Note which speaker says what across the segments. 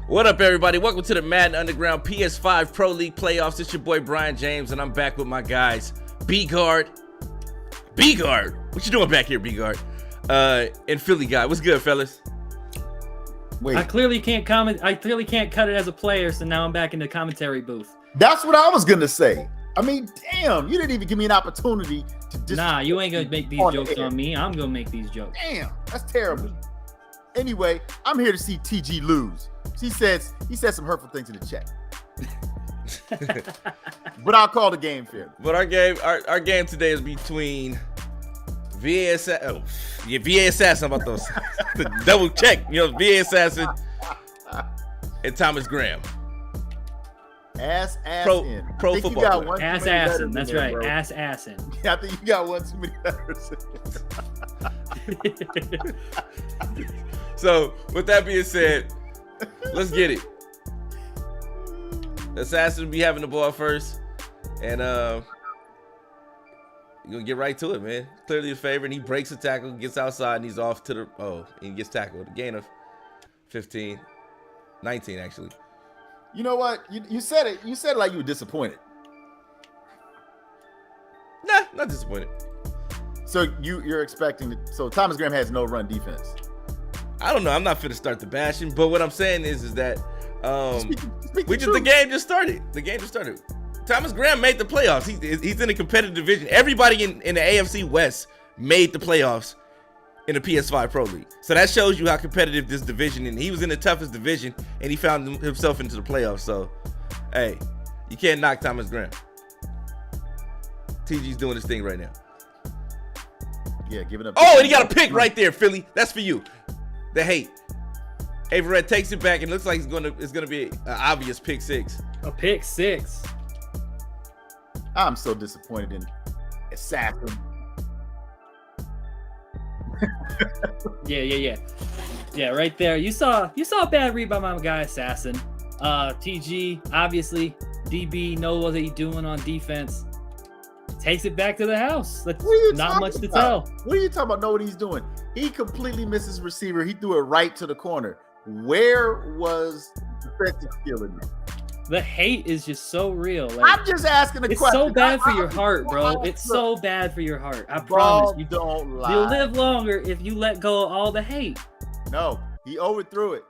Speaker 1: What up, everybody? Welcome to the Madden Underground PS5 Pro League Playoffs. It's your boy, Brian James, and I'm back with my guys, B-Guard. B-Guard! What you doing back here, B-Guard? And Philly Guy. What's good, fellas?
Speaker 2: Wait.
Speaker 3: I clearly can't comment. I clearly can't cut it as a player, so now I'm back in the commentary booth.
Speaker 2: That's what I was going to say. I mean, damn, you didn't even give me an opportunity to just...
Speaker 3: Nah, you ain't going to make these jokes on me. I'm going to make these jokes.
Speaker 2: Damn, that's terrible. Anyway, I'm here to see TG lose. He said some hurtful things in the chat. But I'll call the game fair.
Speaker 1: But our game today is between VA Assassin. VA Assassin about those. Double check. VA Assassin and Thomas Graham.
Speaker 2: Ass
Speaker 1: Pro football player.
Speaker 3: Ass-assin. That's right.
Speaker 2: Bro.
Speaker 3: Ass-assin.
Speaker 2: Yeah, I think you got one too many letters.
Speaker 1: So, with that being said, let's get it. Assassin will be having the ball first, and you're gonna get right to it, man. Clearly the favorite, and he breaks the tackle, gets outside, and he's off to the and he gets tackled. A gain of 19 actually.
Speaker 2: You know what? You said it. You said it like you were disappointed.
Speaker 1: Nah, not disappointed.
Speaker 2: So you're expecting it. So Thomas Graham has no run defense.
Speaker 1: I don't know. I'm not finna start the bashing, but what I'm saying is that the game just started. The game just started. Thomas Graham made the playoffs. He's in a competitive division. Everybody in the AFC West made the playoffs in the PS5 Pro League. So that shows you how competitive this division is. He was in the toughest division, and he found himself into the playoffs. So, hey, you can't knock Thomas Graham. TG's doing his thing right now.
Speaker 2: Yeah, giving up.
Speaker 1: Oh, and he got a pick right there, Philly. That's for you. The hate. Averett takes it back and looks like it's gonna be an obvious pick six.
Speaker 3: A pick six.
Speaker 2: I'm so disappointed in Assassin.
Speaker 3: Yeah, right there. You saw a bad read by my guy Assassin. TG, obviously, DB knows what he's doing on defense. Takes it back to the house. That's not much to tell.
Speaker 2: What are you talking about? Know what he's doing? He completely misses receiver. He threw it right to the corner. Where was defensive skill in there?
Speaker 3: The hate is just so real.
Speaker 2: I'm just asking a question.
Speaker 3: It's so bad for your heart, bro. It's so bad for your heart. I promise you.
Speaker 2: Don't lie.
Speaker 3: You'll live longer if you let go of all the hate.
Speaker 2: No, he overthrew it.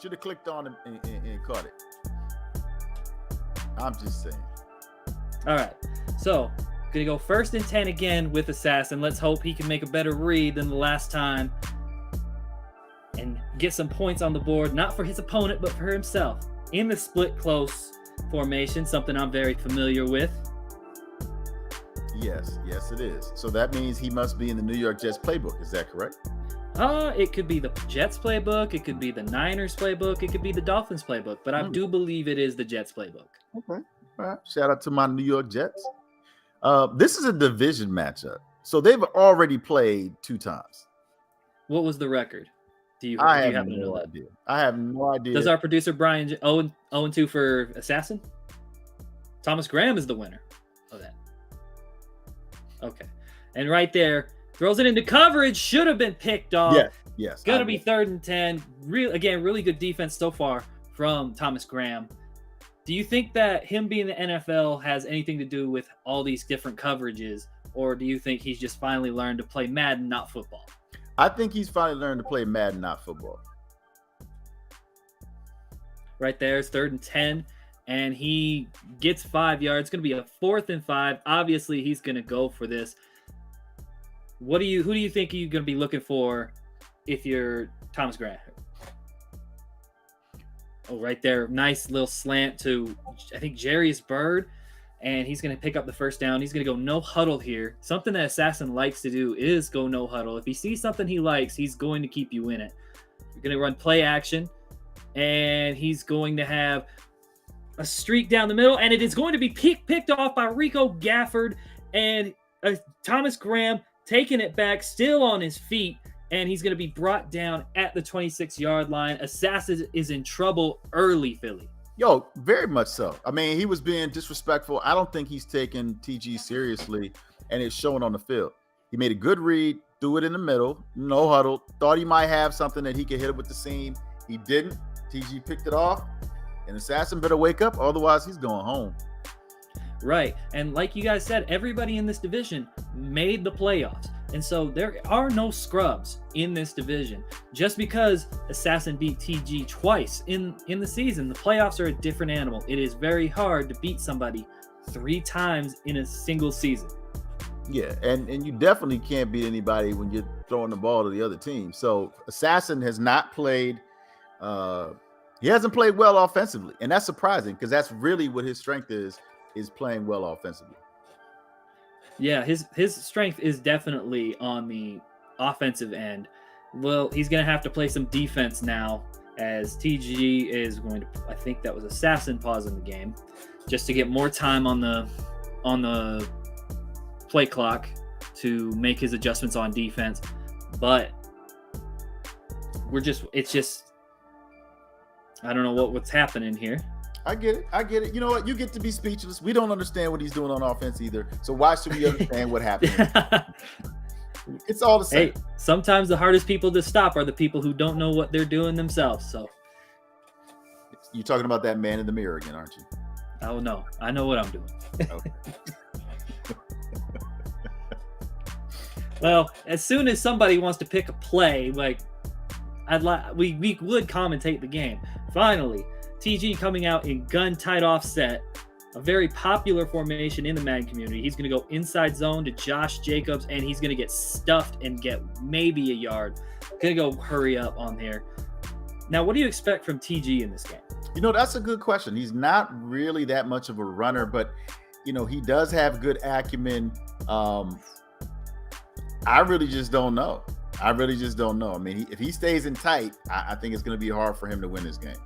Speaker 2: Should have clicked on and caught it. I'm just saying.
Speaker 3: All right, so gonna go 1st and 10 again with Assassin. Let's hope he can make a better read than the last time and get some points on the board, not for his opponent, but for himself. In the split close formation, something I'm very familiar with.
Speaker 2: Yes, it is. So that means he must be in the New York Jets playbook. Is that correct?
Speaker 3: It could be the Jets playbook. It could be the Niners playbook. It could be the Dolphins playbook. But I do believe it is the Jets playbook.
Speaker 2: Okay. All right. Shout out to my New York Jets. This is a division matchup. So they've already played 2 times.
Speaker 3: What was the record? Do you
Speaker 2: I
Speaker 3: happen
Speaker 2: have
Speaker 3: to know
Speaker 2: no
Speaker 3: that?
Speaker 2: idea. I have no idea.
Speaker 3: Does our producer Brian 0-2 for Assassin? Thomas Graham is the winner of that. Okay. And right there, throws it into coverage. Should have been picked off.
Speaker 2: Yes.
Speaker 3: Gonna be 3rd and 10. Really good defense so far from Thomas Graham. Do you think that him being in the NFL has anything to do with all these different coverages, or do you think he's just finally learned to play Madden, not football?
Speaker 2: I think he's finally learned to play Madden, not football.
Speaker 3: Right there, it's 3rd and 10, and he gets 5 yards. It's going to be a 4th and 5. Obviously, he's going to go for this. Who do you think you're going to be looking for if you're Thomas Graham? Oh, right there, nice little slant to, I think, Jarius Byrd, and he's going to pick up the 1st down. He's going to go no huddle here. Something that Assassin likes to do is go no huddle. If he sees something he likes, he's going to keep you in it. You're going to run play action, and he's going to have a streak down the middle, and it is going to be picked off by Rico Gafford, and Thomas Graham taking it back, still on his feet, and he's going to be brought down at the 26-yard line. Assassin is in trouble early, Philly.
Speaker 2: Yo, very much so. I mean, he was being disrespectful. I don't think he's taking TG seriously, and it's showing on the field. He made a good read, threw it in the middle, no huddle, thought he might have something that he could hit it with the seam. He didn't. TG picked it off, and Assassin better wake up, otherwise he's going home.
Speaker 3: Right. And like you guys said, everybody in this division made the playoffs. And so there are no scrubs in this division. Just because Assassin beat TG twice in the season, the playoffs are a different animal. It is very hard to beat somebody 3 times in a single season.
Speaker 2: Yeah, and you definitely can't beat anybody when you're throwing the ball to the other team. So Assassin has not played he hasn't played well offensively, and that's surprising because that's really what his strength is playing well offensively.
Speaker 3: Yeah, his strength is definitely on the offensive end. Well, he's going to have to play some defense now, as TG is going to, I think that was Assassin pausing the game, just to get more time on the play clock to make his adjustments on defense. But it's just I don't know what's happening here.
Speaker 2: I get it. You know what? You get to be speechless. We don't understand what he's doing on offense either. So why should we understand what happened? It's all the same.
Speaker 3: Hey, sometimes the hardest people to stop are the people who don't know what they're doing themselves. So
Speaker 2: you're talking about that man in the mirror again, aren't you?
Speaker 3: Oh no, I know what I'm doing.
Speaker 2: Okay.
Speaker 3: Well, as soon as somebody wants to pick a play, like we would commentate the game. Finally, TG coming out in gun tight offset, a very popular formation in the Madden community. He's going to go inside zone to Josh Jacobs, and he's going to get stuffed and get maybe a yard. Going to go hurry up on there. Now, what do you expect from TG in this game?
Speaker 2: You know, that's a good question. He's not really that much of a runner, but, you know, he does have good acumen. I really just don't know. I mean, if he stays in tight, I think it's going to be hard for him to win this game.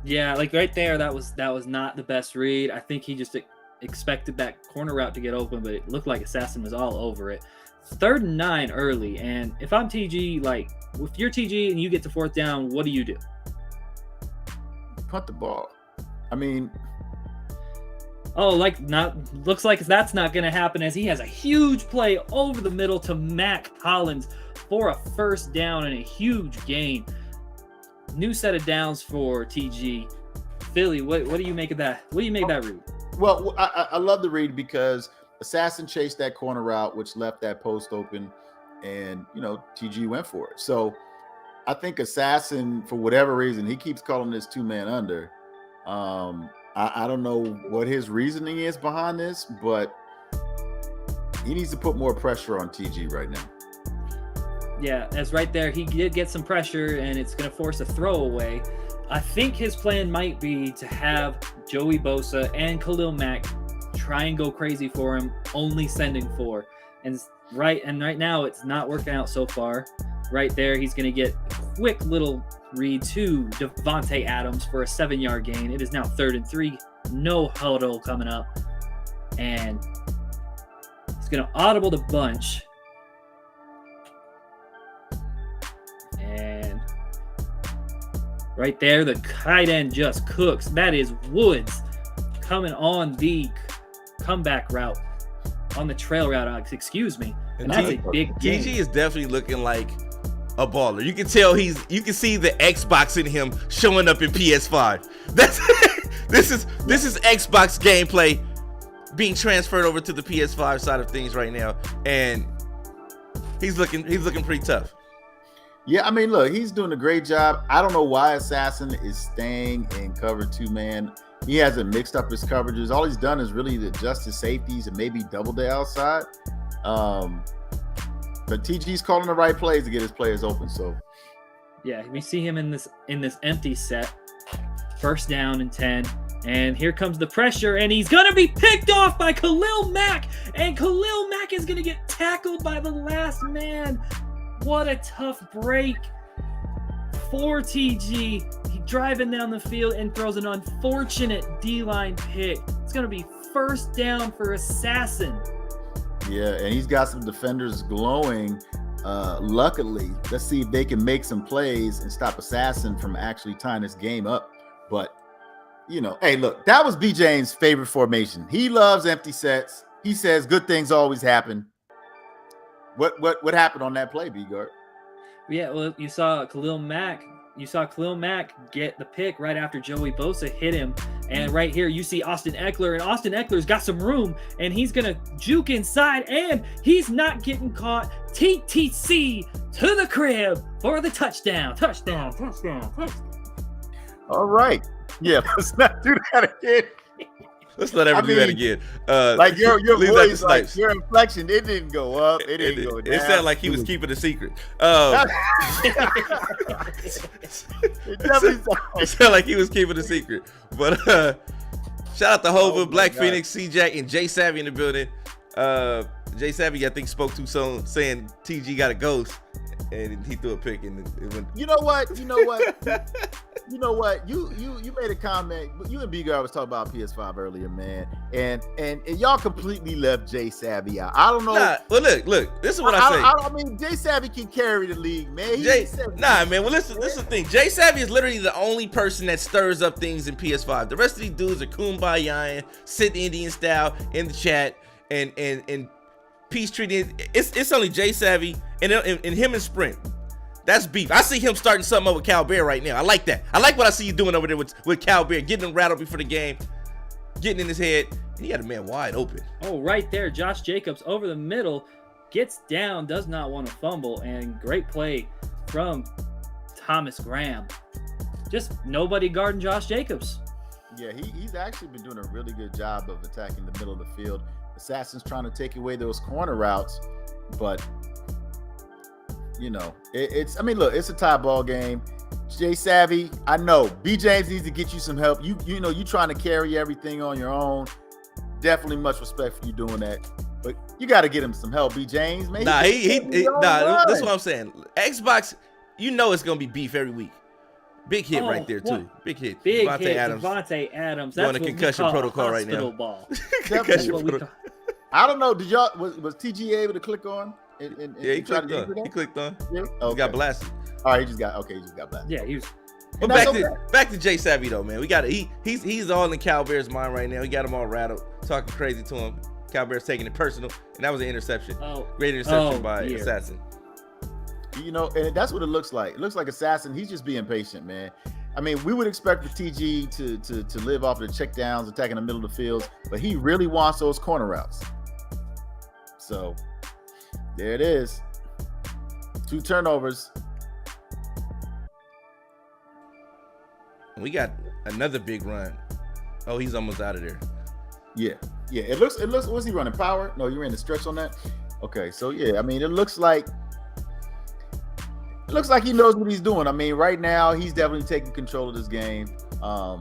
Speaker 3: Yeah, like right there, that was not the best read. I think he just expected that corner route to get open, but it looked like Assassin was all over it. 3rd and 9 early, and if I'm TG, like if you're TG and you get to 4th down, what do you do?
Speaker 2: Punt the ball. I mean,
Speaker 3: looks like that's not going to happen, as he has a huge play over the middle to Mac Hollins for a 1st down and a huge gain. New set of downs for TG. Philly, what do you make of that? What do you make of that read?
Speaker 2: Well, I love the read because Assassin chased that corner route, which left that post open, and, you know, TG went for it. So I think Assassin, for whatever reason, he keeps calling this 2-man under. I don't know what his reasoning is behind this, but he needs to put more pressure on TG right now.
Speaker 3: Yeah, as right there, he did get some pressure, and it's going to force a throwaway. I think his plan might be to have Joey Bosa and Khalil Mack try and go crazy for him, only sending 4. And right now, it's not working out so far. Right there, he's going to get a quick little read to Devontae Adams for a 7-yard gain. It is now 3rd and 3. No huddle coming up. And he's going to audible the bunch. And right there, the tight end just cooks. That is Woods coming on the comeback route, on the trail route, excuse me. And that's a big game.
Speaker 1: TG is definitely looking like a baller. You can tell you can see the Xbox in him showing up in PS5. This is Xbox gameplay being transferred over to the PS5 side of things right now, and he's looking pretty tough.
Speaker 2: Yeah, I mean, look, he's doing a great job. I don't know why Assassin is staying in cover 2-man. He hasn't mixed up his coverages. All he's done is really adjust his safeties and maybe double the outside. But TG's calling the right plays to get his players open. So,
Speaker 3: yeah, we see him in this empty set. 1st down and 10. And here comes the pressure, and he's going to be picked off by Khalil Mack. And Khalil Mack is going to get tackled by the last man. What a tough break for TG. He's driving down the field and throws an unfortunate D-line pick. It's going to be 1st down for Assassin.
Speaker 2: Yeah, and he's got some defenders glowing. Luckily, let's see if they can make some plays and stop Assassin from actually tying this game up. But, you know, hey, look, that was B. James' favorite formation. He loves empty sets. He says good things always happen. What happened on that play, B-Guard?
Speaker 3: Yeah, well, you saw Khalil Mack, you saw Khalil Mack get the pick right after Joey Bosa hit him. And right here, you see Austin Eckler, and Austin Eckler's got some room, and he's going to juke inside, and he's not getting caught. TTC to the crib for the touchdown. Touchdown.
Speaker 2: All right. Yeah, let's not do that again.
Speaker 1: Let's not ever do that again.
Speaker 2: Like your voice, like your inflection, it didn't go up. It didn't go down.
Speaker 1: It sounded like he was keeping a secret. It sounded like he was keeping a secret. But shout out to Hova, Black Phoenix, C-Jack, and Jay Savvy in the building. Jay Savvy, I think, spoke too soon, saying TG got a ghost, and he threw a pick, and it went.
Speaker 2: You know what? You made a comment. You and B-Guard was talking about PS5 earlier, man, and y'all completely left Jay Savvy out. I don't know.
Speaker 1: Nah, well, look. This is what I say.
Speaker 2: I mean, Jay Savvy can carry the league, man.
Speaker 1: Man. Well, listen. This is the thing. Jay Savvy is literally the only person that stirs up things in PS5. The rest of these dudes are kumbaya, sit Indian style in the chat, and peace treating. It's only Jay Savvy and him and Sprint. That's beef. I see him starting something up with Cal Bear right now. I like that. I like what I see you doing over there with Cal Bear, getting him rattled before the game, getting in his head. And he had a man wide open.
Speaker 3: Oh, right there. Josh Jacobs over the middle, gets down, does not want to fumble, and great play from Thomas Graham. Just nobody guarding Josh Jacobs.
Speaker 2: Yeah, he's actually been doing a really good job of attacking the middle of the field. Assassin's trying to take away those corner routes, but you know, it's a tie ball game. Jay Savvy, I know B James needs to get you some help. You trying to carry everything on your own. Definitely much respect for you doing that, but you got to get him some help, B James. Man,
Speaker 1: that's what I'm saying. Xbox, it's gonna be beef every week. Big hit right there too.
Speaker 3: What?
Speaker 1: Big hit.
Speaker 3: Big
Speaker 1: Devontae
Speaker 3: hit.
Speaker 1: Adams.
Speaker 3: Devontae Adams.
Speaker 1: Doing
Speaker 3: That's
Speaker 1: a concussion protocol right now.
Speaker 3: Ball.
Speaker 1: Concussion protocol.
Speaker 2: I don't know. Did y'all was TG able to click on?
Speaker 1: Yeah, he clicked on. He clicked on.
Speaker 2: Yeah?
Speaker 1: He got blasted.
Speaker 2: All right, he just got blasted.
Speaker 3: Yeah, he was.
Speaker 1: But back to Jay Savvy though, man. We got he's all in Cal Bear's mind right now. He got him all rattled, talking crazy to him. Cal Bear's taking it personal, and that was an interception. Great interception by Assassin.
Speaker 2: And that's what it looks like. It looks like Assassin. He's just being patient, man. I mean, we would expect the TG to live off of the check downs, attacking the middle of the field, but he really wants those corner routes. So there it is. 2 turnovers.
Speaker 1: We got another big run. Oh, he's almost out of there.
Speaker 2: Yeah. It looks. Was he running power? No, you ran the stretch on that. Okay, so yeah, I mean, it looks like he knows what he's doing. I mean, right now he's definitely taking control of this game. I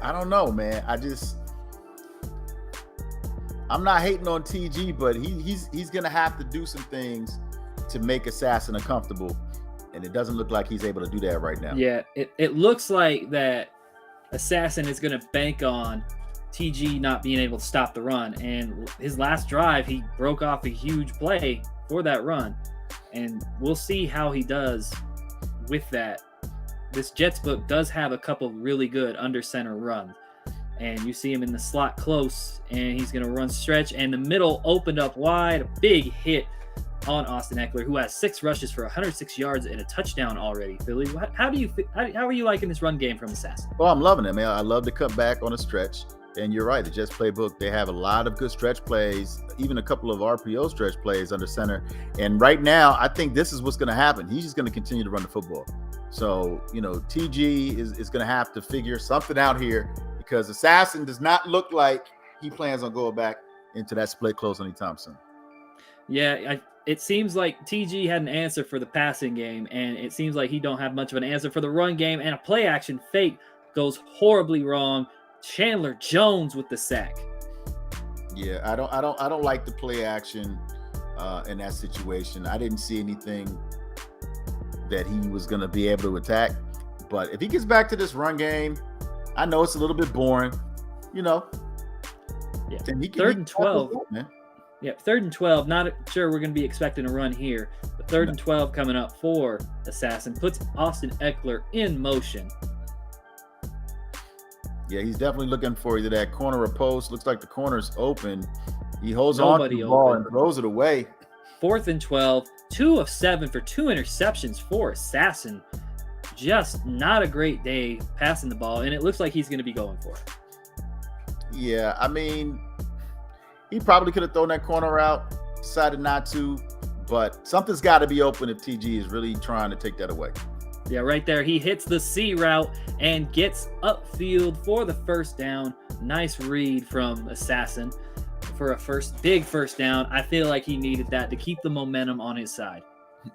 Speaker 2: don't know, man. I'm not hating on TG, but he's gonna have to do some things to make Assassin uncomfortable, and it doesn't look like he's able to do that right now.
Speaker 3: Yeah, it looks like that Assassin is gonna bank on TG not being able to stop the run, and his last drive he broke off a huge play for that run, and we'll see how he does with that. This Jets book does have a couple really good under center runs. And you see him in the slot close, and he's going to run stretch, and the middle opened up wide. A big hit on Austin Eckler, who has 6 rushes for 106 yards and a touchdown already. Philly, how are you liking this run game from Assassin?
Speaker 2: Oh, I'm loving it, man. I love to cut back on a stretch. And you're right, the Jets playbook, they have a lot of good stretch plays, even a couple of RPO stretch plays under center. And right now, I think this is what's going to happen. He's just going to continue to run the football. So, TG is going to have to figure something out here, because Assassin does not look like he plans on going back into that split close anytime soon.
Speaker 3: Yeah, it seems like TG had an answer for the passing game, and it seems like he don't have much of an answer for the run game, and a play action fake goes horribly wrong. Chandler Jones with the sack.
Speaker 2: Yeah, I don't like the play action in that situation. I didn't see anything that he was going to be able to attack, but if he gets back to this run game, I know it's a little bit boring,
Speaker 3: Yeah.
Speaker 2: Then he can
Speaker 3: 3rd and 12.
Speaker 2: Man.
Speaker 3: Yeah, 3rd and 12. Not sure we're going to be expecting a run here, but 3rd and 12 coming up for Assassin puts Austin Eckler in motion.
Speaker 2: Yeah, he's definitely looking for either that corner or post. Looks like the corner's open. He holds on to the ball and throws it away.
Speaker 3: 4th and 12, 2 of 7 for 2 interceptions for Assassin. Just not a great day passing the ball, and it looks like he's going to be going for it.
Speaker 2: Yeah, I mean, he probably could have thrown that corner out, decided not to, but something's got to be open if TG is really trying to take that away.
Speaker 3: Yeah, right there. He hits the C route and gets upfield for the first down. Nice read from Assassin for a big first down. I feel like he needed that to keep the momentum on his side.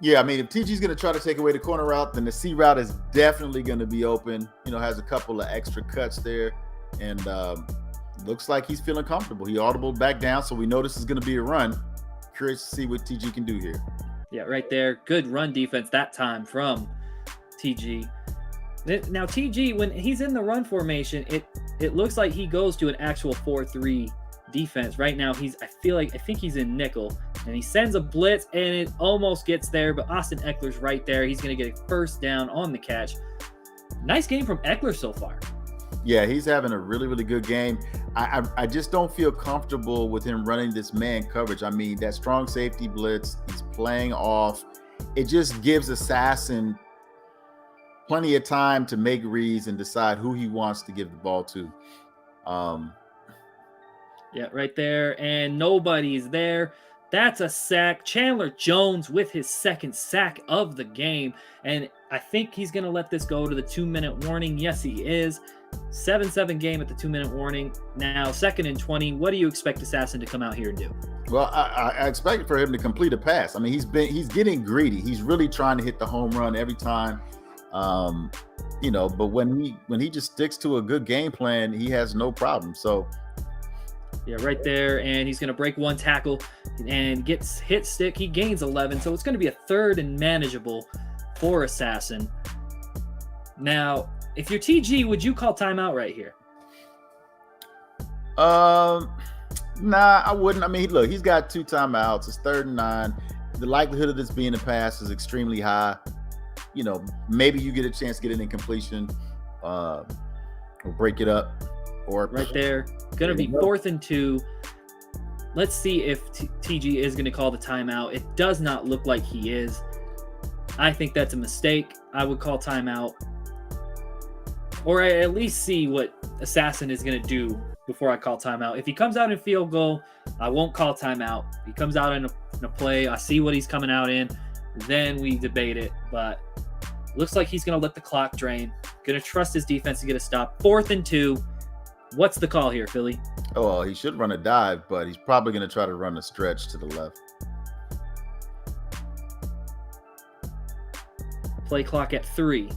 Speaker 2: Yeah, I mean, if TG's going to try to take away the corner route, then the C route is definitely going to be open. Has a couple of extra cuts there, and looks like he's feeling comfortable. He audibled back down, so we know this is going to be a run. Curious to see what TG can do here.
Speaker 3: Yeah, right there. Good run defense that time from TG. Now, TG, when he's in the run formation, it looks like he goes to an actual 4-3 defense. Right now, I think he's in nickel, and he sends a blitz, and it almost gets there, but Austin Eckler's right there. He's going to get a first down on the catch. Nice game from Eckler so far.
Speaker 2: Yeah, he's having a really, really good game. I just don't feel comfortable with him running this man coverage. I mean, that strong safety blitz, he's playing off. It just gives Assassin plenty of time to make reads and decide who he wants to give the ball to.
Speaker 3: Yeah, right there. And nobody's there. That's a sack. Chandler Jones with his second sack of the game. And I think he's going to let this go to the 2-minute warning. Yes, he is. 7-7 game at the 2-minute warning. Now, 2nd and 20. What do you expect Assassin to come out here and do?
Speaker 2: Well, I expect for him to complete a pass. I mean, he's getting greedy. He's really trying to hit the home run every time. But when he just sticks to a good game plan, he has no problem. So
Speaker 3: yeah, right there. And he's going to break one tackle and gets hit stick. He gains 11. So it's going to be a 3rd and manageable for Assassin. Now, if you're TG, would you call timeout right here?
Speaker 2: Nah, I wouldn't. I mean, look, he's got 2 timeouts. It's 3rd and 9. The likelihood of this being a pass is extremely high. Maybe you get a chance to get an incompletion, or break it up, or
Speaker 3: right there. Going to be 4th and 2. Let's see if TG is going to call the timeout. It does not look like he is. I think that's a mistake. I would call timeout, or at least see what Assassin is going to do before I call timeout. If he comes out in field goal, I won't call timeout. If he comes out in a play, I see what he's coming out in, then we debate it. But looks like he's going to let the clock drain. Going to trust his defense to get a stop. 4th and 2. What's the call here, Philly?
Speaker 2: Oh, well, he should run a dive, but he's probably going to try to run a stretch to the left.
Speaker 3: Play clock at 3.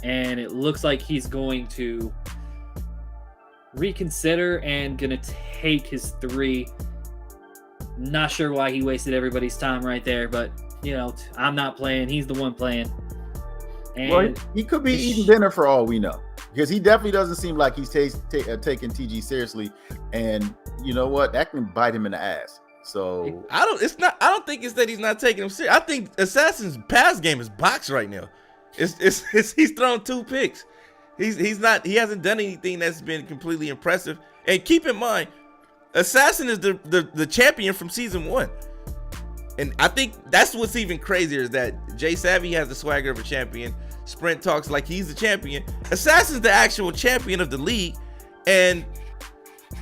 Speaker 3: And it looks like he's going to reconsider and going to take his 3. Not sure why he wasted everybody's time right there, but, I'm not playing. He's the one playing. And
Speaker 2: well, he could be eating dinner for all we know, because he definitely doesn't seem like he's taking TG seriously. And you know what? That can bite him in the ass. So
Speaker 1: I don't think it's that he's not taking him serious. I think Assassin's pass game is box right now. It's he's thrown 2 picks. He hasn't done anything that's been completely impressive. And keep in mind, Assassin is the champion from season 1. And I think that's what's even crazier, is that Jay Savvy has the swagger of a champion. Sprint talks like he's the champion. Assassin's the actual champion of the league, and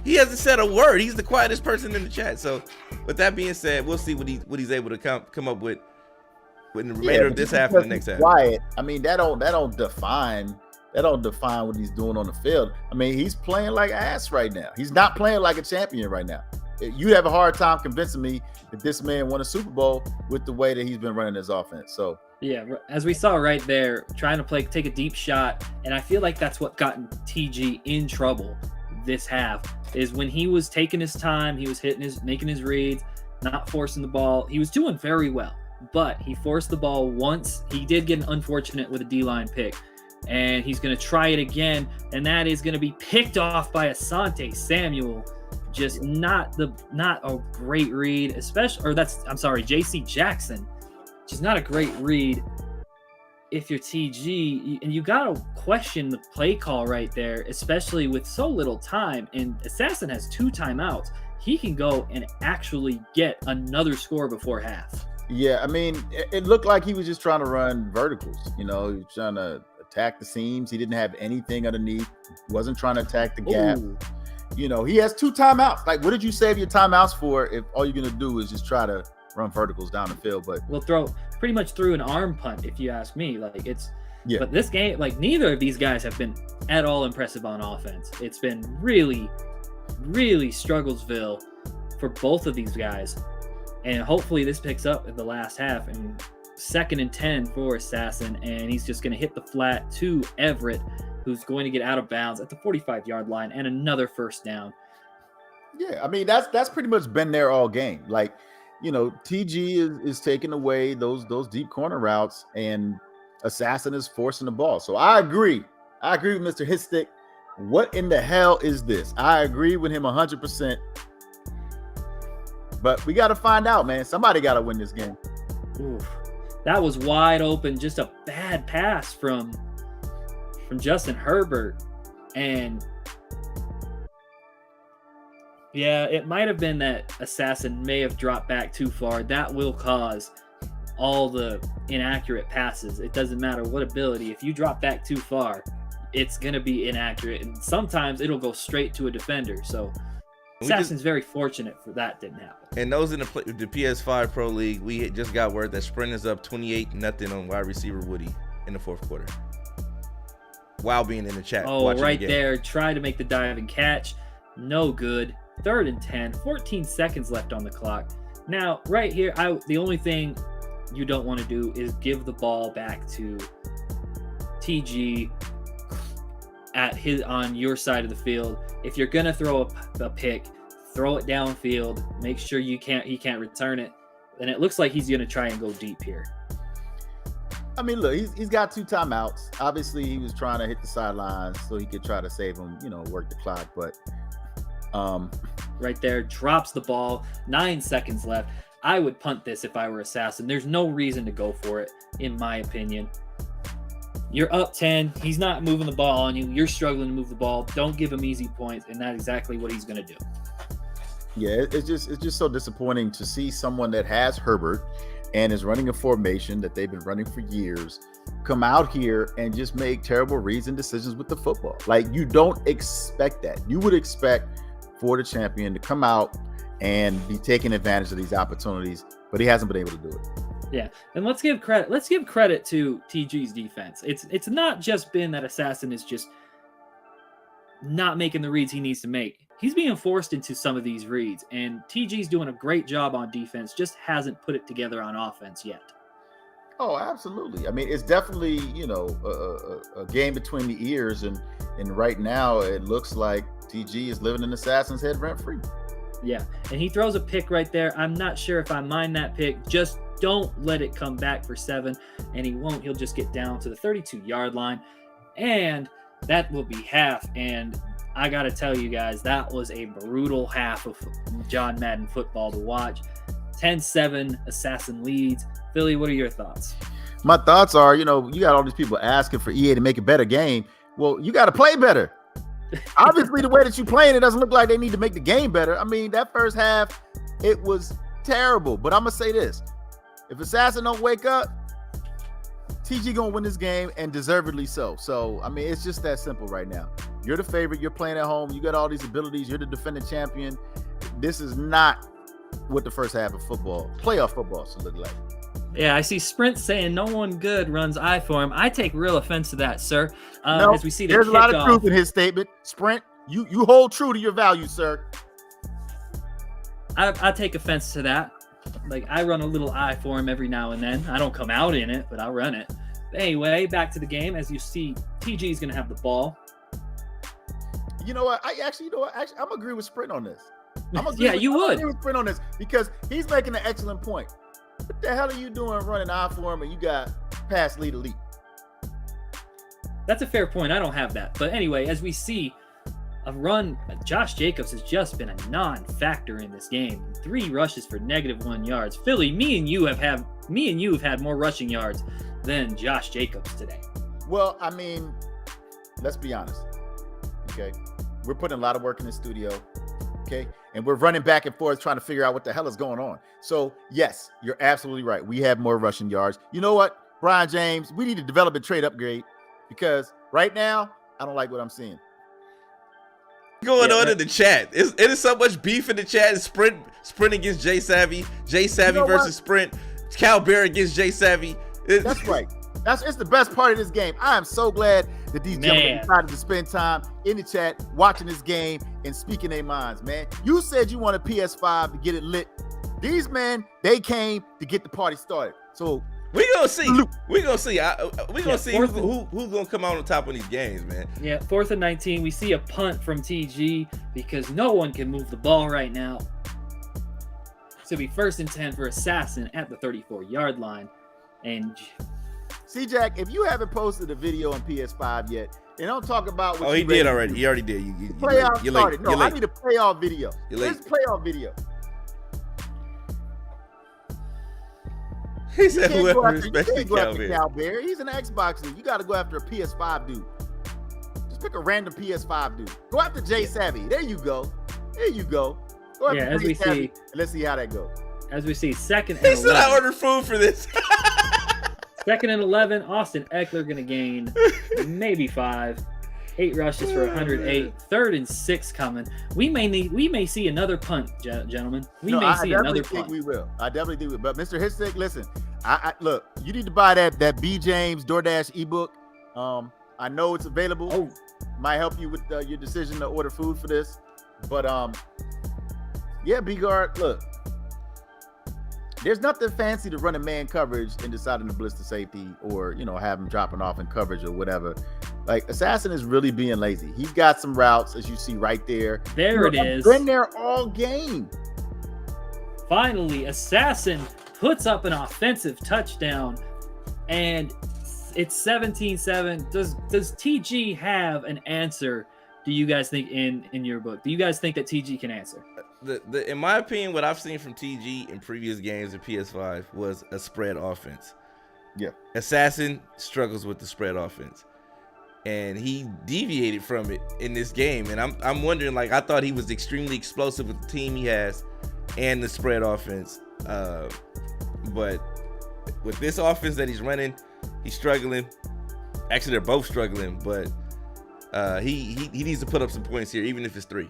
Speaker 1: he hasn't said a word. He's the quietest person in the chat. So with that being said, we'll see what he's able to come up with in the remainder of this half and the next half.
Speaker 2: Quiet. I mean, that don't define what he's doing on the field. I mean, he's playing like ass right now. He's not playing like a champion right now. You have a hard time convincing me that this man won a Super Bowl with the way that he's been running his offense. So
Speaker 3: yeah, as we saw right there, trying to take a deep shot, and I feel like that's what got TG in trouble this half, is when he was taking his time, he was making his reads, not forcing the ball. He was doing very well, but he forced the ball once. He did get an unfortunate with a D-line pick, and he's going to try it again, and that is going to be picked off by Asante Samuel. Just not a great read, JC Jackson. Just not a great read. if you're TG, and you got to question the play call right there, especially with so little time. And Assassin has 2 timeouts. He can go and actually get another score before half.
Speaker 2: Yeah, I mean, it looked like he was just trying to run verticals. He was trying to attack the seams. He didn't have anything underneath. Wasn't trying to attack the gap.
Speaker 3: Ooh.
Speaker 2: He has 2 timeouts. Like, what did you save your timeouts for if all you're going to do is just try to run verticals down the field? But
Speaker 3: we'll pretty much through an arm punt, if you ask me. Like, it's
Speaker 2: yeah.
Speaker 3: But this game, like, neither of these guys have been at all impressive on offense. It's been really, really strugglesville for both of these guys. And hopefully this picks up in the last half. And 2nd and 10 for Assassin, and he's just going to hit the flat to Everett, who's going to get out of bounds at the 45-yard line, and another first down.
Speaker 2: Yeah, I mean, that's pretty much been there all game. Like, TG is taking away those deep corner routes, and Assassin is forcing the ball. So I agree with Mr. Hitstick. What in the hell is this? I agree with him 100%. But we got to find out, man. Somebody got to win this game.
Speaker 3: Oof. That was wide open. Just a bad pass from Justin Herbert. And yeah, it might have been that Assassin may have dropped back too far. That will cause all the inaccurate passes. It doesn't matter what ability. If you drop back too far, it's going to be inaccurate. And sometimes it'll go straight to a defender. So Assassin's very fortunate for that didn't happen.
Speaker 1: And those in the PS5 Pro League, we just got word that Sprint is up 28-0 on wide receiver Woody in the 4th quarter. While being in the chat.
Speaker 3: Oh, right there. Try to make the dive and catch. No good. 3rd and 10. 14 seconds left on the clock. Now, right here, the only thing you don't want to do is give the ball back to TG on your side of the field. If you're gonna throw a pick, throw it downfield. Make sure he can't return it. And it looks like he's gonna try and go deep here.
Speaker 2: I mean, look, he's got 2 timeouts. Obviously, he was trying to hit the sidelines so he could try to save him, work the clock. But
Speaker 3: right there, drops the ball. 9 seconds left. I would punt this if I were Assassin. There's no reason to go for it, in my opinion. You're up 10. He's not moving the ball on you. You're struggling to move the ball. Don't give him easy points, and that's exactly what he's going to do.
Speaker 2: Yeah, it's just so disappointing to see someone that has Herbert and is running a formation that they've been running for years come out here and just make terrible reads and decisions with the football. Like, you don't expect that. You would expect for the champion to come out and be taking advantage of these opportunities, but he hasn't been able to do it.
Speaker 3: Yeah, and let's give credit to TG's defense. It's not just been that Assassin is just not making the reads he needs to make. He's being forced into some of these reads, and TG's doing a great job on defense, just hasn't put it together on offense yet.
Speaker 2: Oh, absolutely. I mean, it's definitely, a game between the ears, and right now it looks like TG is living in Assassin's head rent-free.
Speaker 3: Yeah, and he throws a pick right there. I'm not sure if I mind that pick. Just don't let it come back for 7, and he won't. He'll just get down to the 32-yard line, and that will be half. And I got to tell you guys, that was a brutal half of John Madden football to watch. 10-7, Assassin leads. Philly, what are your thoughts?
Speaker 2: My thoughts are, you got all these people asking for EA to make a better game. Well, you got to play better. Obviously, the way that you're playing, it doesn't look like they need to make the game better. I mean, that first half, it was terrible. But I'm going to say this. If Assassin don't wake up, TG going to win this game, and deservedly so. So, I mean, it's just that simple right now. You're the favorite. You're playing at home. You got all these abilities. You're the defending champion. This is not what the first half of playoff football should look like.
Speaker 3: Yeah, I see Sprint saying no one good runs I for him. I take real offense to that, sir.
Speaker 2: No,
Speaker 3: as we see
Speaker 2: there's a lot of truth in his statement. Sprint, you hold true to your values, sir.
Speaker 3: I take offense to that. Like, I run a little eye for him every now and then. I don't come out in it, but I'll run it. But anyway, back to the game. As you see, TG is going to have the ball.
Speaker 2: You know what? Actually, I'm agree with Sprint on this.
Speaker 3: Yeah, you would.
Speaker 2: I'm agree with Sprint on this because he's making an excellent point. What the hell are you doing running eye for him and you got pass lead elite?
Speaker 3: That's a fair point. I don't have that. But anyway, as we see a run, Josh Jacobs has just been a non-factor in this game. 3 rushes for -1 yards. Philly, me and you have had more rushing yards than Josh Jacobs today.
Speaker 2: Well, I mean, let's be honest. Okay. We're putting a lot of work in the studio. Okay. And we're running back and forth trying to figure out what the hell is going on. So, yes, you're absolutely right. We have more rushing yards. You know what, Brian James, we need to develop a trade upgrade because right now, I don't like what I'm seeing.
Speaker 1: Going on in the chat. It is so much beef in the chat. Sprint against Jay Savvy. Jay Savvy versus Sprint. Cal Bear against Jay Savvy.
Speaker 2: That's right. It's the best part of this game. I am so glad that these gentlemen decided to spend time in the chat watching this game and speaking their minds, man. You said you wanted PS5 to get it lit. These men, they came to get the party started. So
Speaker 1: we gonna see. We gonna see. We gonna see who's gonna come out on top of these games, man.
Speaker 3: Yeah, 4th and 19. We see a punt from TG because no one can move the ball right now. So it'll be 1st and 10 for Assassin at the 34-yard line. And
Speaker 2: C-Jack, if you haven't posted a video on PS5 yet, then don't talk about what
Speaker 1: he did already. He already did.
Speaker 2: Playoff started. No, I need a playoff video. Where's the playoff video?
Speaker 1: He said whoever especially
Speaker 2: Cal Bear. He's an Xbox dude. You got to go after a PS5 dude. Just pick a random PS5 dude. Go after Jay Savvy. There you go. There you go. Go after
Speaker 3: as we
Speaker 2: Savvy,
Speaker 3: see,
Speaker 2: and let's see how that goes.
Speaker 3: As we see, 2nd and 11.
Speaker 1: He said I ordered food for this.
Speaker 3: 2nd and 11. Austin Eckler going to gain maybe 5. 8 rushes for 108. 3rd and 6 coming. We may see another punt, gentlemen. We may see another punt.
Speaker 2: We will. I definitely do. But Mr. Hitstick, listen. I look. You need to buy that B James DoorDash ebook. I know it's available.
Speaker 3: Oh,
Speaker 2: might help you with your decision to order food for this. But yeah, B-Guard. Look, there's nothing fancy to running man coverage and deciding to blitz the safety or have him dropping off in coverage or whatever. Like Assassin is really being lazy. He's got some routes as you see right there.
Speaker 3: There it is.
Speaker 2: Been there all game.
Speaker 3: Finally, Assassin puts up an offensive touchdown, and it's 17-7. Does TG have an answer? Do you guys think in your book? Do you guys think that TG can answer?
Speaker 1: In my opinion, what I've seen from TG in previous games in PS5 was a spread offense.
Speaker 2: Yeah,
Speaker 1: Assassin struggles with the spread offense, and he deviated from it in this game. And I'm wondering, like, I thought he was extremely explosive with the team he has and the spread offense. But with this offense that he's running, he's struggling. Actually, they're both struggling, but he needs to put up some points here, even if it's 3.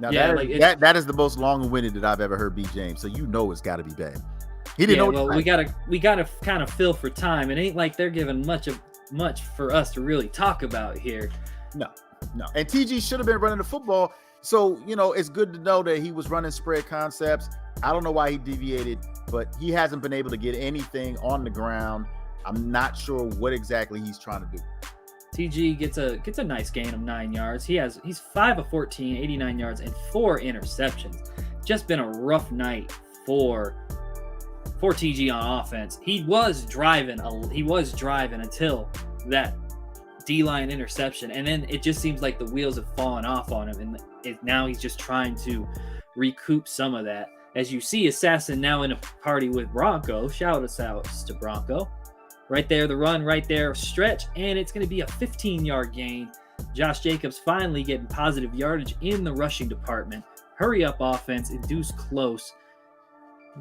Speaker 2: Now that is the most long-winded that I've ever heard B James. So it's got to be bad. He didn't know.
Speaker 3: Well, we gotta kind of fill for time. It ain't like they're giving much for us to really talk about here.
Speaker 2: No. And TG should have been running the football. So it's good to know that he was running spread concepts. I don't know why he deviated, but he hasn't been able to get anything on the ground. I'm not sure what exactly he's trying to do.
Speaker 3: TG gets a nice gain of 9 yards. He's 5 of 14, 89 yards, and 4 interceptions. Just been a rough night for TG on offense. He was driving until that D-line interception, and then it just seems like the wheels have fallen off on him, and now he's just trying to recoup some of that. As you see, Assassin now in a party with Bronco. Shout us out to Bronco. Right there, the run, right there, stretch, and it's going to be a 15-yard gain. Josh Jacobs finally getting positive yardage in the rushing department. Hurry up offense, induce close.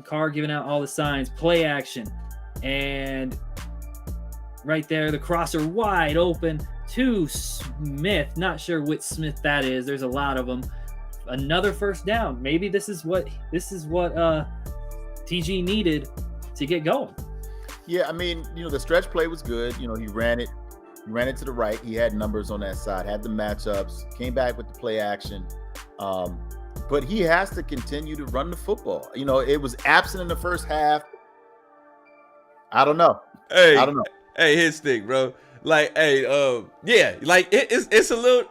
Speaker 3: Carr giving out all the signs, play action, and right there, the crosser wide open to Smith. Not sure which Smith that is. There's a lot of them. Another first down. Maybe this is what TG needed to get going.
Speaker 2: Yeah, I mean, the stretch play was good. He ran it to the right. He had numbers on that side, had the matchups, came back with the play action. But he has to continue to run the football. It was absent in the first half. I don't know.
Speaker 1: Hey, hit stick, bro. Like, hey, yeah, like it's a little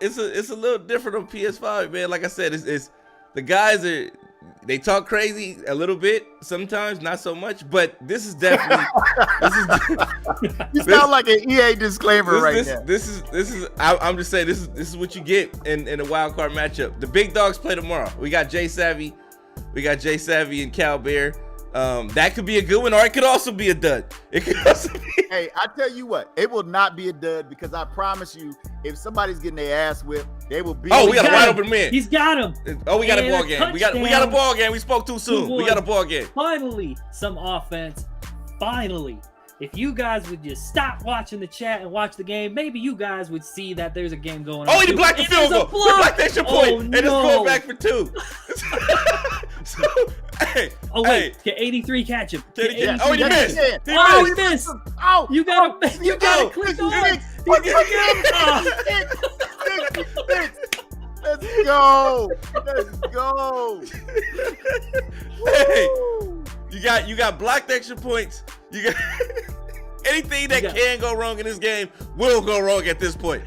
Speaker 1: different on PS5, man. Like I said, it's the guys they talk crazy a little bit sometimes, not so much, but this is definitely
Speaker 2: you sound like an EA disclaimer now.
Speaker 1: This is I'm just saying this is what you get in a wild card matchup. The big dogs play tomorrow. We got Jay Savvy and Cal Bear. That could be a good one, or it could also be a dud. It could also be.
Speaker 2: Hey, I tell you what, it will not be a dud because I promise you, if somebody's getting their ass whipped, they will be.
Speaker 1: Oh, we got a wide
Speaker 3: him.
Speaker 1: open man.
Speaker 3: He's got him.
Speaker 1: Oh, we got
Speaker 3: And
Speaker 1: a ball game. We got a ball game. We spoke too soon. We got a ball game.
Speaker 3: Finally, some offense. Finally. If you guys would just stop watching the chat and watch the game, maybe you guys would see that there's a game going on.
Speaker 1: Oh, he blocked the field goal. He blocked the extra point, and it's going back for 2. So, hey,
Speaker 3: wait, can 83 catch him?
Speaker 1: He missed.
Speaker 3: He missed.
Speaker 2: Oh,
Speaker 3: you gotta click on it.
Speaker 2: Let's go. Let's go.
Speaker 1: Hey, you got blocked extra points. You got anything that can go wrong in this game will go wrong at this point.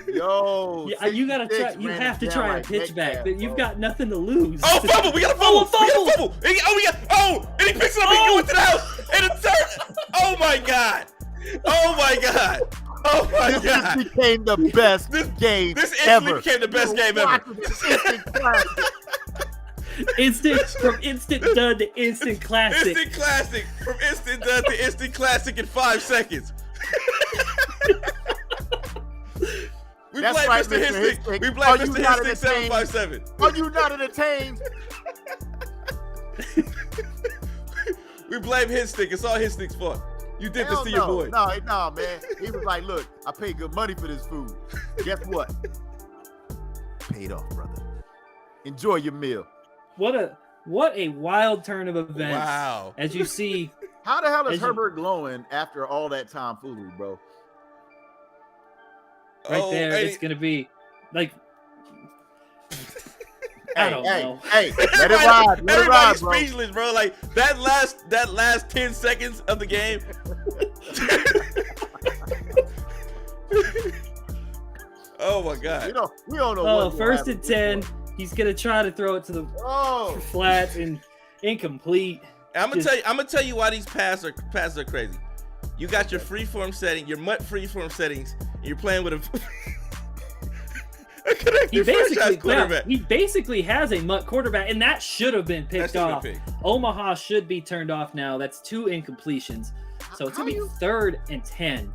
Speaker 2: Yo,
Speaker 3: you gotta try. You have to try a pitch back. You've got nothing to lose.
Speaker 1: Oh, fumble! We got a fumble! And he picks it up. He goes to the house and it turns. Oh my god! Oh my god! Oh my god!
Speaker 2: This became the best game
Speaker 1: This
Speaker 2: ever.
Speaker 1: became the best game ever.
Speaker 3: From instant dud to instant classic.
Speaker 1: Instant classic. From instant dud to instant classic in 5 seconds. We blame Mr. Histic. We blame Mr. Histic 757.
Speaker 2: Are you not entertained?
Speaker 1: We blame Histic. It's all Histic's fault. You did this to your boy.
Speaker 2: No, man. He was like, look, I paid good money for this food. Guess what? Paid off, brother. Enjoy your meal.
Speaker 3: What a wild turn of events.
Speaker 1: Wow.
Speaker 3: As you see.
Speaker 2: How the hell is Herbert glowing after all that tomfoolery, bro?
Speaker 3: Right there, it's gonna be like I don't know.
Speaker 2: Hey, let it ride.
Speaker 1: Everybody's
Speaker 2: bro.
Speaker 1: speechless, bro. Like that last 10 seconds of the game. Oh my god.
Speaker 2: We don't know.
Speaker 3: Oh, first and 10. He's gonna try to throw it to the flats and incomplete.
Speaker 1: I'm gonna tell you why these passes are crazy. You got your freeform setting, your MUT freeform settings, and you're playing with a connected franchise quarterback.
Speaker 3: He basically has a MUT quarterback, and that should have been picked off. Omaha should be turned off now. That's 2 incompletions. So it's gonna be 3rd and 10.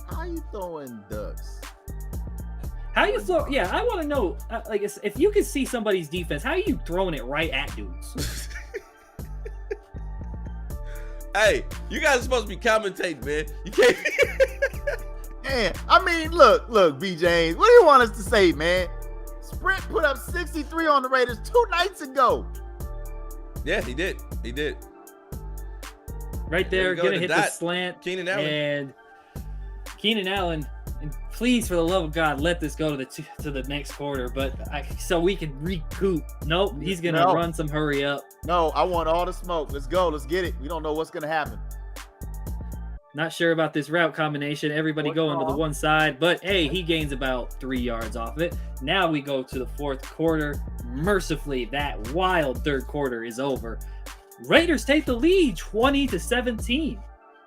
Speaker 2: How are you throwing ducks?
Speaker 3: How you throw? Yeah, I want to know. Like, if you can see somebody's defense, how are you throwing it right at dudes?
Speaker 1: Hey, you guys are supposed to be commentating, man. You can't.
Speaker 2: Man, I mean, look, B. James, what do you want us to say, man? Sprint put up 63 on the Raiders 2 nights ago.
Speaker 1: Yeah, he did.
Speaker 3: Right there, gonna hit the slant.
Speaker 1: Keenan Allen.
Speaker 3: And Keenan Allen. And please, for the love of God, let this go to the next quarter. But so we can recoup. Nope, he's gonna run some hurry up.
Speaker 2: No, I want all the smoke. Let's go. Let's get it. We don't know what's gonna happen.
Speaker 3: Not sure about this route combination. Everybody going to the one side, but hey, he gains about 3 yards off of it. Now we go to the 4th quarter. Mercifully, that wild 3rd quarter is over. Raiders take the lead, 20-17.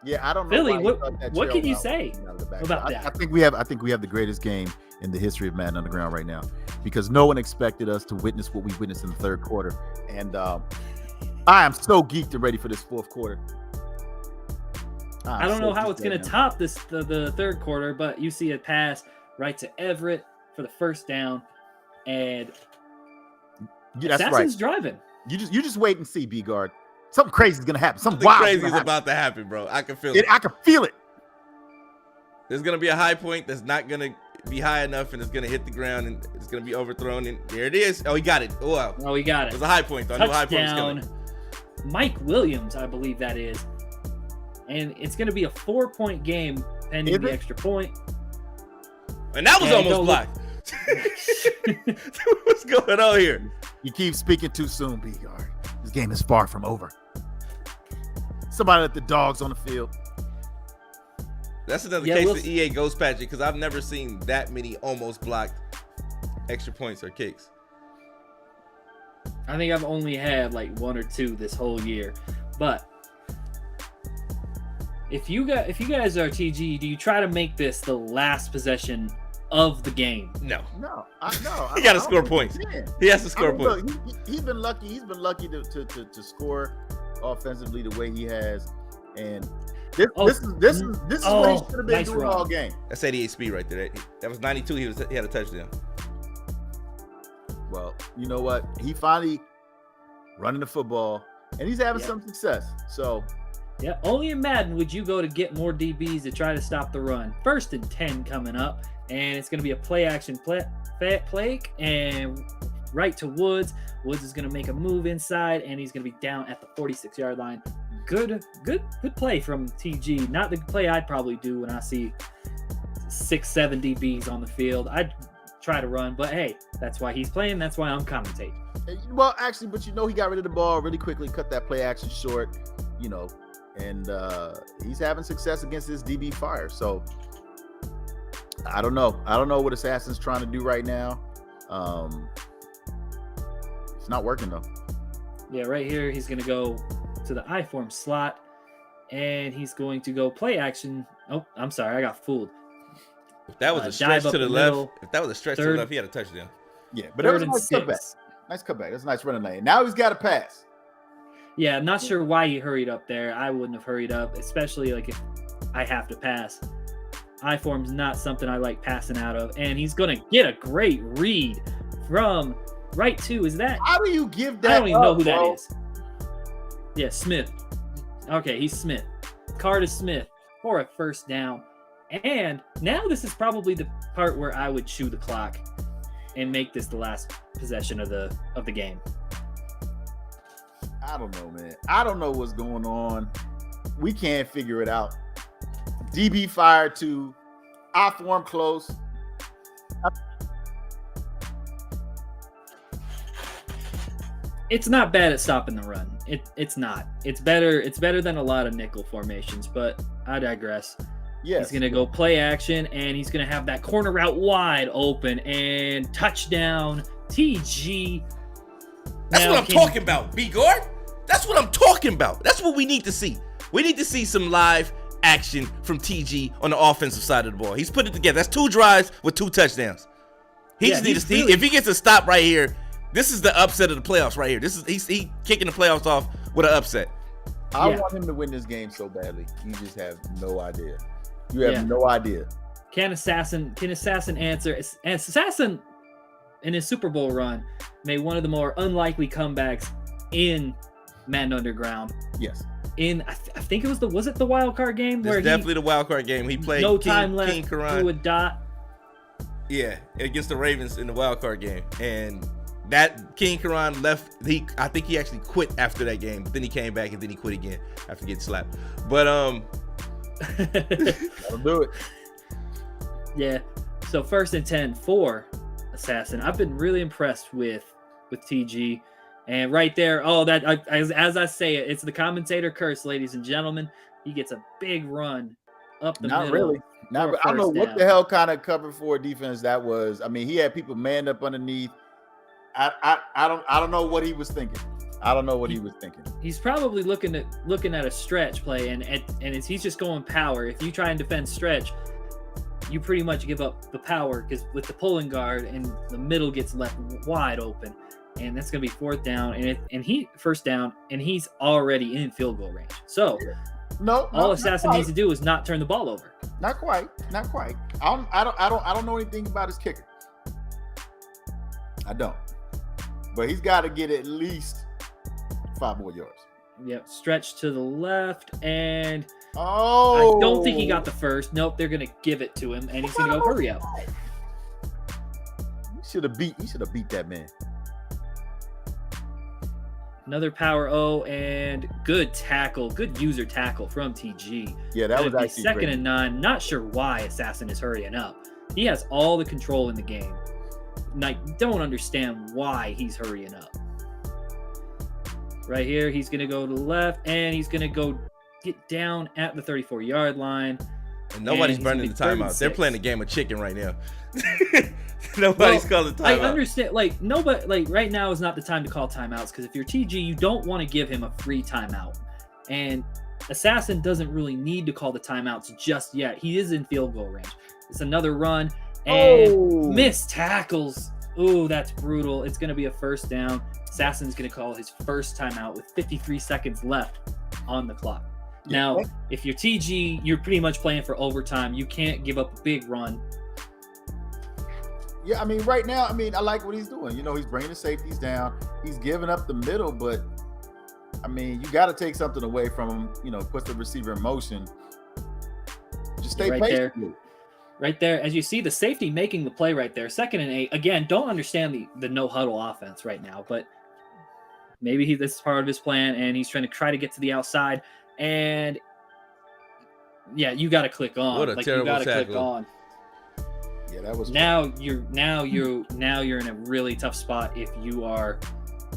Speaker 2: Yeah, I don't know.
Speaker 3: Philly, what can you say about that?
Speaker 2: I think we have the greatest game in the history of Madden Underground right now, because no one expected us to witness what we witnessed in the 3rd quarter, and I am so geeked and ready for this 4th quarter.
Speaker 3: I don't know how it's going to top the 3rd quarter, but you see a pass right to Everett for the 1st down, and Assassin's driving.
Speaker 2: You just wait and see, B-Guard. Something crazy is going to happen. Something wild
Speaker 1: crazy is about to happen, bro. I can feel it.
Speaker 2: I can feel it.
Speaker 1: There's going to be a high point that's not going to be high enough, and it's going to hit the ground, and it's going to be overthrown, and there it is. Oh, he got it. Oh, wow.
Speaker 3: Oh, he got it.
Speaker 1: It was a high point, though. I knew high point was coming.
Speaker 3: Mike Williams, I believe that is. And it's going to be a 4-point game pending the extra point.
Speaker 1: And that was almost blocked. What's going on here?
Speaker 2: You keep speaking too soon, B-Guard. This game is far from over. Somebody let the dogs on the field.
Speaker 1: That's another case of EA Ghost Patch, because I've never seen that many almost blocked extra points or kicks.
Speaker 3: I think I've only had like 1 or 2 this whole year. But if you guys are TG, do you try to make this the last possession of the game?
Speaker 1: No.
Speaker 2: He
Speaker 1: got to score points. He has to score points.
Speaker 2: Look, he's been lucky. He's been lucky to score offensively the way he has, and this is what he should have been doing all game.
Speaker 1: That's 88 speed right there. That was 92. He had a touchdown.
Speaker 2: Well, you know what? He finally running the football, and he's having some success. So,
Speaker 3: yeah, only in Madden would you go to get more DBs to try to stop the run. 1st and 10 coming up, and it's going to be a play action play, and right to Woods. Woods is going to make a move inside, and he's going to be down at the 46-yard line. Good play from TG. Not the play I'd probably do when I see 6-7 DBs on the field. I'd try to run, but hey, that's why he's playing. That's why I'm commentating.
Speaker 2: Well, actually, but he got rid of the ball really quickly, cut that play action short, and he's having success against this DB fire. So I don't know. I don't know what Assassin's trying to do right now. It's not working though.
Speaker 3: Yeah, right here he's going to go to the I-form slot, and he's going to go play action. Oh, I'm sorry, I got fooled.
Speaker 1: If that was a stretch to the left, he had a touchdown.
Speaker 2: Yeah, but that was a nice cutback. Nice cutback. That's a nice running lane. Now he's got a pass.
Speaker 3: Yeah, I'm not sure why he hurried up there. I wouldn't have hurried up, especially like if I have to pass. I-form's not something I like passing out of, and he's going to get a great read from right to. Is that?
Speaker 2: How do you give that?
Speaker 3: I don't even know who that is. Yeah, Smith. Okay, he's Smith. Carter Smith for a 1st down. And now this is probably the part where I would chew the clock and make this the last possession of the game.
Speaker 2: I don't know, man. I don't know what's going on. We can't figure it out. DB fired to I-form close.
Speaker 3: It's not bad at stopping the run. It's not. It's better than a lot of nickel formations, but I digress.
Speaker 2: Yes.
Speaker 3: He's going to go play action, and he's going to have that corner route wide open, and touchdown, TG.
Speaker 1: That's what I'm talking about, B-Guard. That's what I'm talking about. That's what we need to see. We need to see some live action from TG on the offensive side of the ball. He's put it together. That's 2 drives with 2 touchdowns. If he gets a stop right here, this is the upset of the playoffs right here. He's kicking the playoffs off with an upset.
Speaker 2: I want him to win this game so badly. You just have no idea. You have no idea.
Speaker 3: Can Assassin answer? Assassin in his Super Bowl run made one of the more unlikely comebacks in Madden Underground.
Speaker 2: Yes.
Speaker 3: I think it was the wild card game where
Speaker 1: definitely the wild card game. He played
Speaker 3: time left through a dot.
Speaker 1: Yeah, against the Ravens in the wild card game, and that King Karan left. I think he actually quit after that game, but then he came back and then he quit again after getting slapped. But
Speaker 2: that'll do it.
Speaker 3: Yeah. So 1st and 10 for Assassin. I've been really impressed with TG, and right there. Oh, as I say it, it's the commentator curse, ladies and gentlemen. He gets a big run up the middle.
Speaker 2: Not really. I don't know what the hell kind of cover 4 defense that was. I mean, he had people manned up underneath. I don't know what he was thinking. I don't know what he was thinking.
Speaker 3: He's probably looking at a stretch play, and he's just going power. If you try and defend stretch, you pretty much give up the power because with the pulling guard and the middle gets left wide open, and that's gonna be 4th down, and he 1st down, and he's already in field goal range. So all Assassin needs to do is not turn the ball over.
Speaker 2: Not quite. I don't know anything about his kicker. I don't. But he's got to get at least 5 more yards.
Speaker 3: Yep, stretch to the left, and
Speaker 2: I
Speaker 3: don't think he got the 1st. Nope, they're gonna give it to him, and he's gonna go hurry up.
Speaker 2: He should have beat that man.
Speaker 3: Another power O, and good user tackle from TG.
Speaker 2: Yeah, that was actually
Speaker 3: 2nd
Speaker 2: great.
Speaker 3: and 9. Not sure why Assassin is hurrying up. He has all the control in the game. And I don't understand why he's hurrying up. Right here, he's going to go to the left, and he's going to go get down at the 34-yard line.
Speaker 1: And nobody's burning the timeout. They're playing a game of chicken right now. Nobody's calling timeout.
Speaker 3: I understand. Right now is not the time to call timeouts, because if you're TG, you don't want to give him a free timeout. And Assassin doesn't really need to call the timeouts just yet. He is in field goal range. It's another run. And missed tackles. Ooh, that's brutal. It's going to be a first down. Assassin's going to call his first timeout with 53 seconds left on the clock. Now, if you're TG, you're pretty much playing for overtime. You can't give up a big run.
Speaker 2: Yeah, I mean, right now, I mean, I like what he's doing. You know, he's bringing the safeties down. He's giving up the middle, but I mean, you got to take something away from him. You know, put the receiver in motion. Just stay patient.
Speaker 3: Right there, as you see the safety making the play right there. 2nd and 8. Again, don't understand the no huddle offense right now, but maybe this is part of his plan, and he's trying to get to the outside. And yeah, you got to click on.
Speaker 1: What a terrible
Speaker 3: you got to
Speaker 1: tackle.
Speaker 3: click on.
Speaker 2: Yeah, that was
Speaker 3: now you're in a really tough spot if you are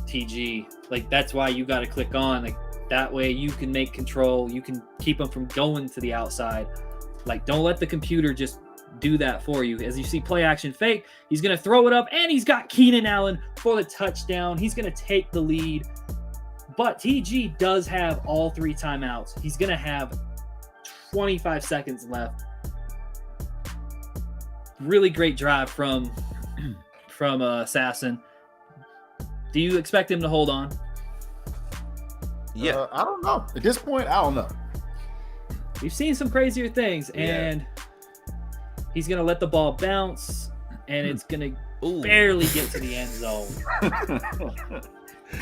Speaker 3: TG. Like, that's why you got to click on. Like, that way you can make control. You can keep them from going to the outside. Like, don't let the computer just do that for you. As you see play action fake, he's going to throw it up, and he's got Keenan Allen for the touchdown. He's going to take the lead. But TG does have all 3 timeouts. He's going to have 25 seconds left. Really great drive from Assassin. Do you expect him to hold on?
Speaker 1: Yeah.
Speaker 2: I don't know. At this point, I don't know.
Speaker 3: We've seen some crazier things, and he's going to let the ball bounce, and it's going to barely get to the end zone.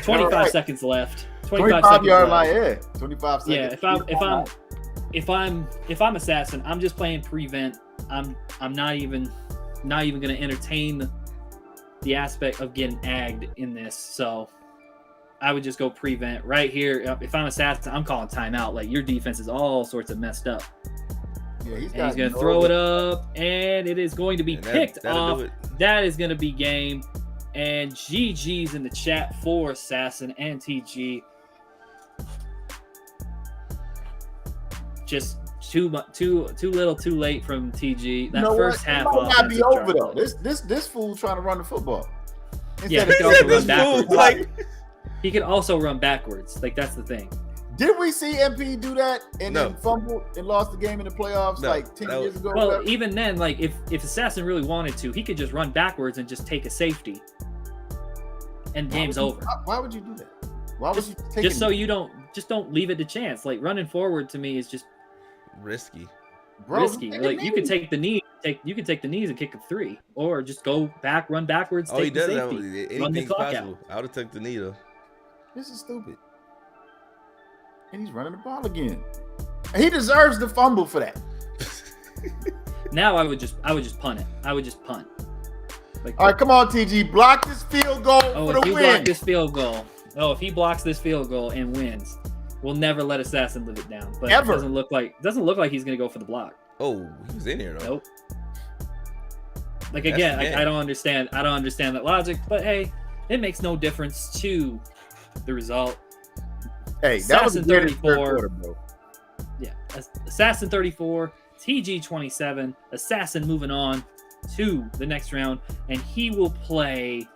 Speaker 3: 25 seconds left.
Speaker 2: 25 yard line, yeah. 25 seconds.
Speaker 3: Yeah, if I'm Assassin, I'm just playing prevent. I'm not even going to entertain the aspect of getting agged in this. So I would just go prevent right here. If I'm Assassin, I'm calling timeout. Like, your defense is all sorts of messed up.
Speaker 2: Yeah, he's
Speaker 3: going to throw it up, and it is going to be picked off. That is going to be game. And GG's in the chat for Assassin and TG. Just too little, too late from TG. That first half
Speaker 2: might not be over though. This fool trying to run the football.
Speaker 3: Yeah, he can also run backwards. He can also run backwards. Like, that's the thing.
Speaker 2: Did we see MP do that and then fumble and lost the game in the playoffs 10 years ago?
Speaker 3: Well, even then, like, if Assassin really wanted to, he could just run backwards and just take a safety, and game's over.
Speaker 2: Why would you do that? Why would you take
Speaker 3: just so you don't leave it to chance? Like, running forward to me is just
Speaker 1: risky.
Speaker 3: Risky. Like, you can take the knee. You can take the knees and kick a 3, or just go back, run backwards. Take the safety, run the clock
Speaker 1: possible. I would have took the knee though.
Speaker 2: This is stupid. And he's running the ball again. And he deserves the fumble for that.
Speaker 3: Now I would just punt it. I would just punt. Like,
Speaker 2: all right, come on, TG, block this field goal for the win.
Speaker 3: Block this field goal. Oh, if he blocks this field goal and wins, we'll never let Assassin live it down. But
Speaker 2: ever.
Speaker 3: It doesn't look like he's gonna go for the block.
Speaker 1: Oh, he was in here though.
Speaker 3: Nope. Like, again, I don't understand. I don't understand that logic. But hey, it makes no difference to the result.
Speaker 2: Hey,
Speaker 3: Assassin
Speaker 2: that was
Speaker 3: 34.
Speaker 2: Quarter, bro.
Speaker 3: Yeah, Assassin 34, TG 27. Assassin moving on to the next round, and he will play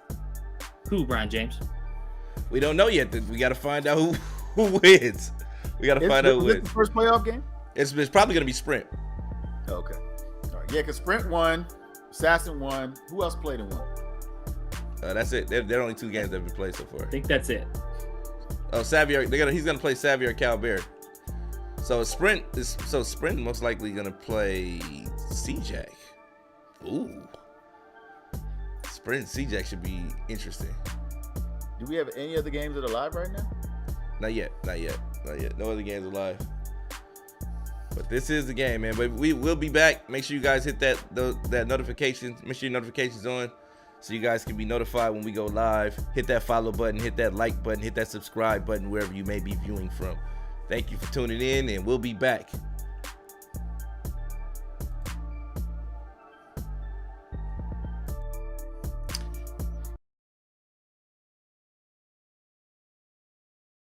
Speaker 3: who? Brian James.
Speaker 2: We
Speaker 1: We don't know yet. We got to find out who wins. We got to find out who wins.
Speaker 2: The first playoff game?
Speaker 1: It's probably going to be Sprint.
Speaker 2: Okay. All right. Yeah, because Sprint won, Assassin won. Who else played and won?
Speaker 1: That's it. They're only two games that have been played so far.
Speaker 3: I think that's it.
Speaker 1: Oh, Xavier. He's gonna play Xavier Calbert. So Sprint most likely gonna play C-Jack. Ooh. Sprint and C-Jack should be interesting.
Speaker 2: Do we have any other games that are live right now?
Speaker 1: Not yet. No other games are live. But this is the game, man. But we will be back. Make sure you guys hit that notification. Make sure your notification's on, so you guys can be notified when we go live. Hit that follow button, hit that like button, hit that subscribe button wherever you may be viewing from. Thank you for tuning in, and we'll be back